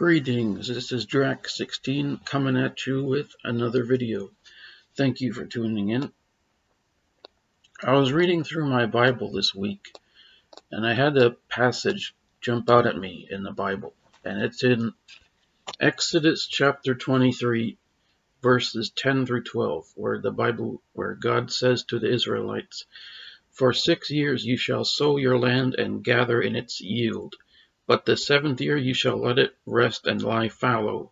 Greetings, this is Drac16 coming at you with another video. Thank you for tuning in. I was reading through my Bible this week, and I had a passage jump out at me in the Bible, and it's in Exodus chapter 23, verses 10 through 12, where God says to the Israelites, "For 6 years you shall sow your land and gather in its yield, but the 7th year you shall let it rest and lie fallow,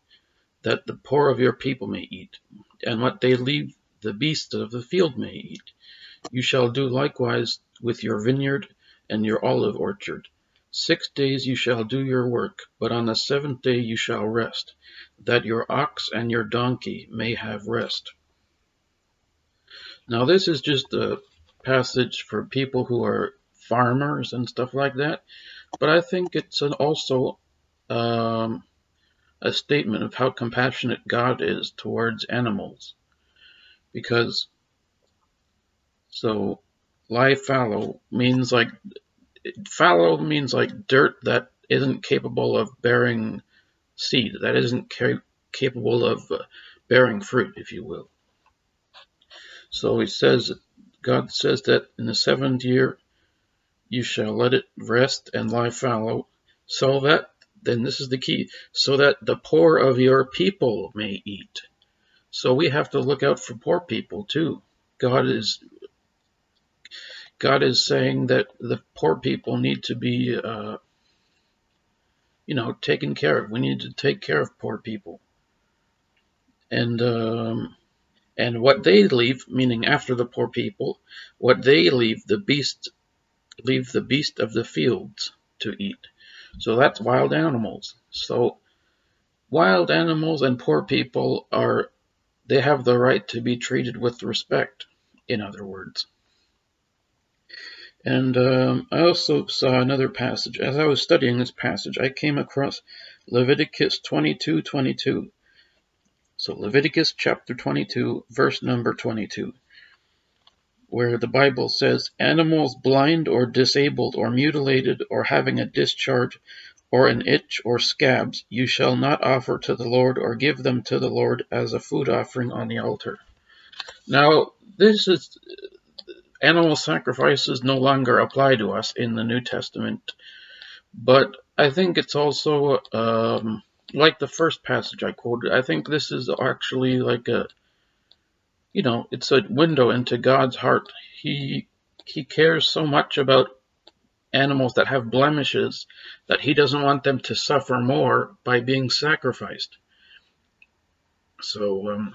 that the poor of your people may eat, and what they leave the beasts of the field may eat. You shall do likewise with your vineyard and your olive orchard. 6 days you shall do your work, but on the 7th day you shall rest, that your ox and your donkey may have rest." Now this is just a passage for people who are farmers and stuff like that, but I think it's also a statement of how compassionate God is towards animals. Because, lie fallow means like dirt that isn't capable of bearing seed, that isn't capable of bearing fruit, if you will. So God says that in the 7th year you shall let it rest and lie fallow, then this is the key, so that the poor of your people may eat. So we have to look out for poor people too. God is saying that the poor people need to be, taken care of. We need to take care of poor people, and what they leave, meaning after the poor people, what they leave the beast of the fields to eat. So that's wild animals. So wild animals and poor people they have the right to be treated with respect, in other words. And I also saw another passage. As I was studying this passage, I came across Leviticus 22:22. So Leviticus chapter 22, verse number 22, where the Bible says, "Animals blind or disabled or mutilated or having a discharge or an itch or scabs, you shall not offer to the Lord or give them to the Lord as a food offering on the altar." Now, animal sacrifices no longer apply to us in the New Testament, but I think it's also like the first passage I quoted. I think this is actually like it's a window into God's heart. He cares so much about animals that have blemishes that he doesn't want them to suffer more by being sacrificed. So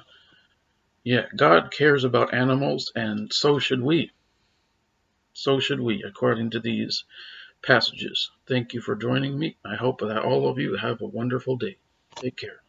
God cares about animals, and so should we. So should we, according to these passages. Thank you for joining me. I hope that all of you have a wonderful day. Take care.